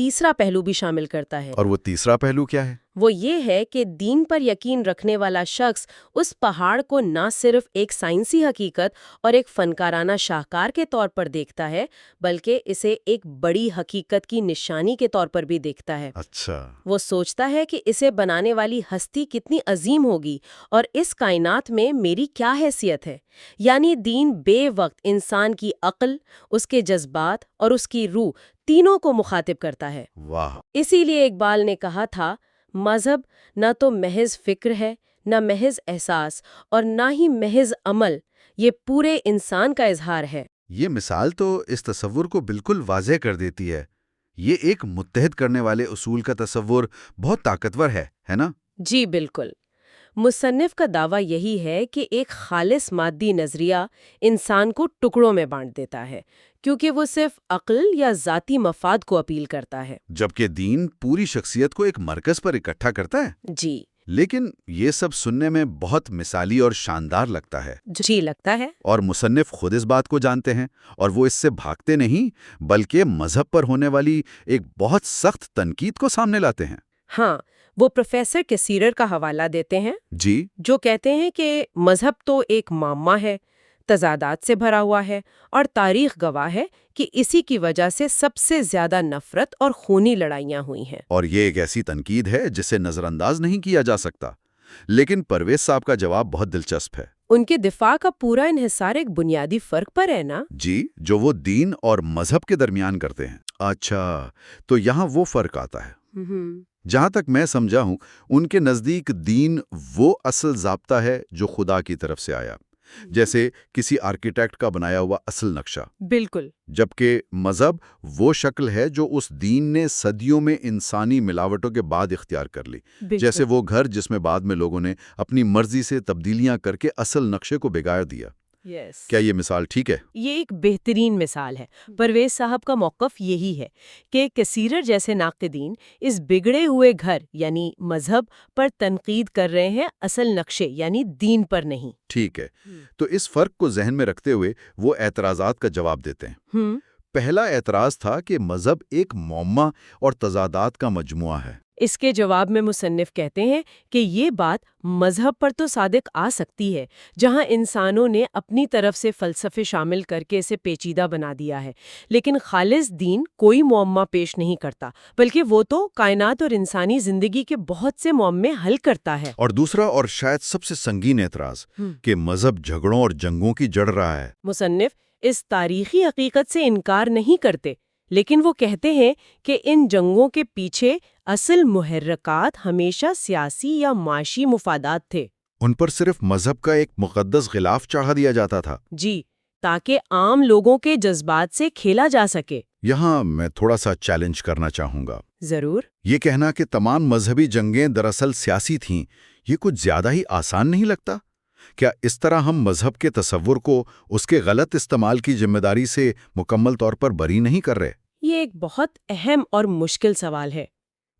تیسرا پہلو بھی شامل کرتا ہے۔ اور وہ تیسرا پہلو کیا ہے؟ وہ یہ ہے کہ دین پر یقین رکھنے والا شخص اس پہاڑ کو نہ صرف ایک سائنسی حقیقت اور ایک فنکارانہ شاہکار کے طور پر دیکھتا ہے بلکہ اسے ایک بڑی حقیقت کی نشانی کے طور پر بھی دیکھتا ہے۔ اچھا۔ وہ سوچتا ہے کہ اسے بنانے والی ہستی کتنی عظیم ہوگی اور اس کائنات میں میری کیا حیثیت ہے۔ یعنی دین بے وقت انسان کی عقل، اس کے جذبات اور اس کی روح تینوں کو مخاطب کرتا ہے۔ واہ! اسی لیے اقبال نے کہا تھا، مذہب نہ تو محض فکر ہے، نہ محض احساس اور نہ ہی محض عمل، یہ پورے انسان کا اظہار ہے۔ یہ مثال تو اس تصور کو بالکل واضح کر دیتی ہے۔ یہ ایک متحد کرنے والے اصول کا تصور بہت طاقتور ہے نا؟ جی بالکل۔ مصنف کا دعویٰ یہی ہے کہ ایک خالص مادی نظریہ انسان کو ٹکڑوں میں بانٹ دیتا ہے کیونکہ وہ صرف عقل یا ذاتی مفاد کو اپیل کرتا ہے، جبکہ دین پوری شخصیت کو ایک مرکز پر اکٹھا کرتا ہے۔ جی لیکن یہ سب سننے میں بہت مثالی اور شاندار لگتا ہے، جی لگتا ہے۔ اور مصنف خود اس بات کو جانتے ہیں، اور وہ اس سے بھاگتے نہیں بلکہ مذہب پر ہونے والی ایک بہت سخت تنقید کو سامنے لاتے ہیں۔ ہاں، وہ پروفیسر کیسیرر کا حوالہ دیتے ہیں جی، جو کہتے ہیں کہ مذہب تو ایک معمہ ہے، تضادات سے بھرا ہوا ہے، اور تاریخ گواہ ہے کہ اسی کی وجہ سے سب سے زیادہ نفرت اور خونی لڑائیاں ہوئی ہیں۔ اور یہ ایک ایسی تنقید ہے جسے نظر انداز نہیں کیا جا سکتا۔ لیکن پرویز صاحب کا جواب بہت دلچسپ ہے۔ ان کے دفاع کا پورا انحصار ایک بنیادی فرق پر ہے نا؟ جی، جو وہ دین اور مذہب کے درمیان کرتے ہیں۔ اچھا، تو یہاں وہ فرق آتا ہے۔ جہاں تک میں سمجھا ہوں، ان کے نزدیک دین وہ اصل ضابطہ ہے جو خدا کی طرف سے آیا، جیسے کسی آرکیٹیکٹ کا بنایا ہوا اصل نقشہ، بالکل۔ جبکہ مذہب وہ شکل ہے جو اس دین نے صدیوں میں انسانی ملاوٹوں کے بعد اختیار کر لی، جیسے وہ گھر جس میں بعد میں لوگوں نے اپنی مرضی سے تبدیلیاں کر کے اصل نقشے کو بگاڑ دیا۔ کیا یہ مثال ٹھیک ہے؟ یہ ایک بہترین مثال ہے۔ پرویز صاحب کا موقف یہی ہے کہ کثیرر جیسے ناقدین اس بگڑے ہوئے گھر یعنی مذہب پر تنقید کر رہے ہیں، اصل نقشے یعنی دین پر نہیں۔ ٹھیک ہے، تو اس فرق کو ذہن میں رکھتے ہوئے وہ اعتراضات کا جواب دیتے ہیں۔ پہلا اعتراض تھا کہ مذہب ایک معمہ اور تضادات کا مجموعہ ہے۔ اس کے جواب میں مصنف کہتے ہیں کہ یہ بات مذہب پر تو صادق آ سکتی ہے جہاں انسانوں نے اپنی طرف سے فلسفے شامل کر کے اسے پیچیدہ بنا دیا ہے، لیکن خالص دین کوئی معمہ پیش نہیں کرتا بلکہ وہ تو کائنات اور انسانی زندگی کے بہت سے معمے حل کرتا ہے۔ اور دوسرا اور شاید سب سے سنگین اعتراض کہ مذہب جھگڑوں اور جنگوں کی جڑ رہا ہے۔ مصنف اس تاریخی حقیقت سے انکار نہیں کرتے، لیکن وہ کہتے ہیں کہ ان جنگوں کے پیچھے اصل محرکات ہمیشہ سیاسی یا معاشی مفادات تھے۔ ان پر صرف مذہب کا ایک مقدس غلاف چڑھا دیا جاتا تھا۔ جی، تاکہ عام لوگوں کے جذبات سے کھیلا جا سکے۔ یہاں میں تھوڑا سا چیلنج کرنا چاہوں گا۔ ضرور۔ یہ کہنا کہ تمام مذہبی جنگیں دراصل سیاسی تھیں، یہ کچھ زیادہ ہی آسان نہیں لگتا؟ کیا اس طرح ہم مذہب کے تصور کو اس کے غلط استعمال کی ذمہ داری سے مکمل طور پر بری نہیں کر رہے؟ یہ ایک بہت اہم اور مشکل سوال ہے۔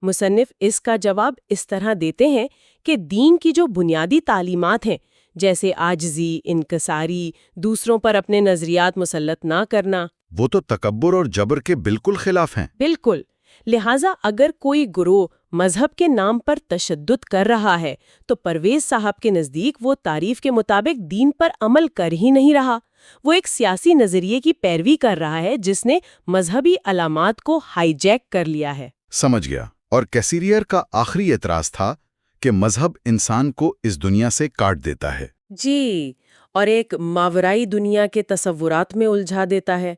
مصنف اس کا جواب اس طرح دیتے ہیں کہ دین کی جو بنیادی تعلیمات ہیں، جیسے عاجزی، انکساری، دوسروں پر اپنے نظریات مسلط نہ کرنا، وہ تو تکبر اور جبر کے بالکل خلاف ہیں۔ بالکل۔ لہٰذا اگر کوئی گروہ مذہب کے نام پر تشدد کر رہا ہے تو پرویز صاحب کے نزدیک وہ تعریف کے مطابق دین پر عمل کر ہی نہیں رہا، وہ ایک سیاسی نظریے کی پیروی کر رہا ہے جس نے مذہبی علامات کو ہائی جیک کر لیا ہے۔ سمجھ گیا۔ اور کیسیریر کا آخری اعتراض تھا کہ مذہب انسان کو اس دنیا سے کاٹ دیتا ہے۔ جی، اور ایک ماورائی دنیا کے تصورات میں الجھا دیتا ہے۔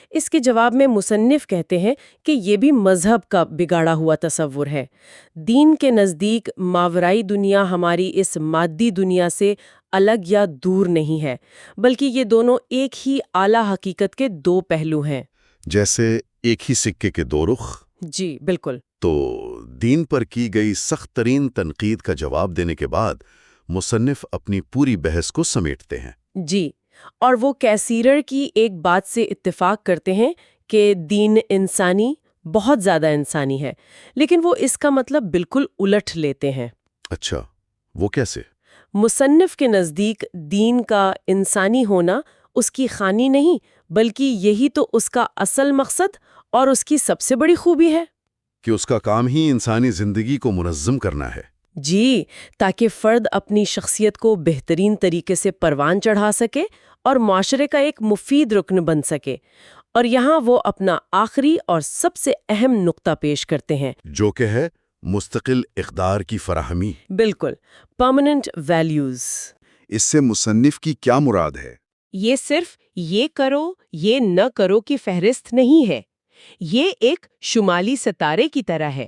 اس کے جواب میں مصنف کہتے ہیں کہ یہ بھی مذہب کا بگاڑا ہوا تصور ہے۔ دین کے نزدیک ماورائی دنیا ہماری اس مادی دنیا سے الگ یا دور نہیں ہے، بلکہ یہ دونوں ایک ہی اعلیٰ حقیقت کے دو پہلو ہیں۔ جیسے ایک ہی سکے کے دو رخ۔ جی بالکل۔ تو دین پر کی گئی سخت ترین تنقید کا جواب دینے کے بعد مصنف اپنی پوری بحث کو سمیٹتے ہیں۔ جی، اور وہ کیسیرر کی ایک بات سے اتفاق کرتے ہیں کہ دین انسانی، بہت زیادہ انسانی ہے، لیکن وہ اس کا مطلب بالکل الٹ لیتے ہیں۔ اچھا، وہ کیسے؟ مصنف کے نزدیک دین کا انسانی ہونا اس کی خانی نہیں، بلکہ یہی تو اس کا اصل مقصد اور اس کی سب سے بڑی خوبی ہے۔ کہ اس کا کام ہی انسانی زندگی کو منظم کرنا ہے۔ جی، تاکہ فرد اپنی شخصیت کو بہترین طریقے سے پروان چڑھا سکے اور معاشرے کا ایک مفید رکن بن سکے۔ اور یہاں وہ اپنا آخری اور سب سے اہم نقطہ پیش کرتے ہیں، جو کہ ہے مستقل اقدار کی فراہمی۔ بالکل، پرماننٹ ویلیوز۔ اس سے مصنف کی کیا مراد ہے؟ یہ صرف یہ کرو یہ نہ کرو کی فہرست نہیں ہے، یہ ایک شمالی ستارے کی طرح ہے،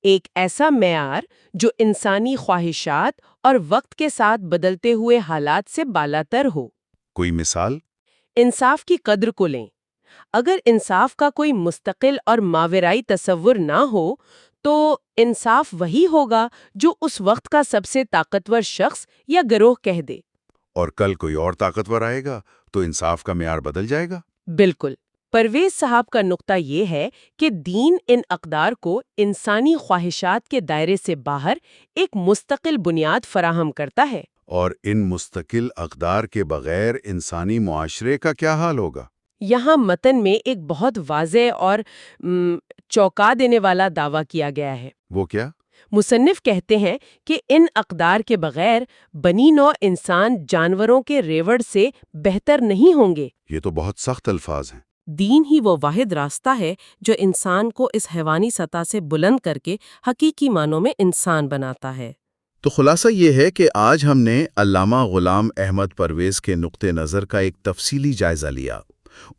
ایک ایسا معیار جو انسانی خواہشات اور وقت کے ساتھ بدلتے ہوئے حالات سے بالاتر ہو۔ کوئی مثال؟ انصاف کی قدر کو لیں۔ اگر انصاف کا کوئی مستقل اور ماورائی تصور نہ ہو تو انصاف وہی ہوگا جو اس وقت کا سب سے طاقتور شخص یا گروہ کہہ دے۔ اور کل کوئی اور طاقتور آئے گا تو انصاف کا معیار بدل جائے گا۔ بالکل۔ پرویز صاحب کا نقطہ یہ ہے کہ دین ان اقدار کو انسانی خواہشات کے دائرے سے باہر ایک مستقل بنیاد فراہم کرتا ہے۔ اور ان مستقل اقدار کے بغیر انسانی معاشرے کا کیا حال ہوگا؟ یہاں متن میں ایک بہت واضح اور چونکا دینے والا دعویٰ کیا گیا ہے۔ وہ کیا؟ مصنف کہتے ہیں کہ ان اقدار کے بغیر بنی نوع انسان جانوروں کے ریوڑ سے بہتر نہیں ہوں گے۔ یہ تو بہت سخت الفاظ ہیں۔ دین ہی وہ واحد راستہ ہے جو انسان کو اس حیوانی سطح سے بلند کر کے حقیقی معنوں میں انسان بناتا ہے۔ تو خلاصہ یہ ہے کہ آج ہم نے علامہ غلام احمد پرویز کے نقطہ نظر کا ایک تفصیلی جائزہ لیا۔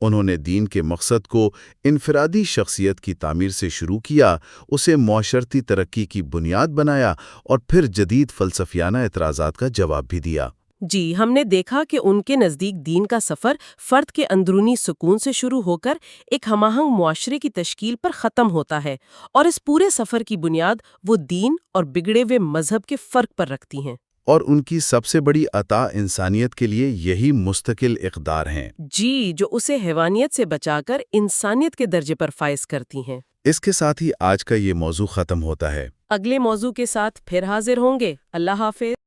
انہوں نے دین کے مقصد کو انفرادی شخصیت کی تعمیر سے شروع کیا، اسے معاشرتی ترقی کی بنیاد بنایا اور پھر جدید فلسفیانہ اعتراضات کا جواب بھی دیا۔ جی، ہم نے دیکھا کہ ان کے نزدیک دین کا سفر فرد کے اندرونی سکون سے شروع ہو کر ایک ہم آہنگ معاشرے کی تشکیل پر ختم ہوتا ہے، اور اس پورے سفر کی بنیاد وہ دین اور بگڑے ہوئے مذہب کے فرق پر رکھتی ہیں۔ اور ان کی سب سے بڑی عطا انسانیت کے لیے یہی مستقل اقدار ہیں۔ جی، جو اسے حیوانیت سے بچا کر انسانیت کے درجے پر فائز کرتی ہیں۔ اس کے ساتھ ہی آج کا یہ موضوع ختم ہوتا ہے۔ اگلے موضوع کے ساتھ پھر حاضر ہوں گے۔ اللہ حافظ۔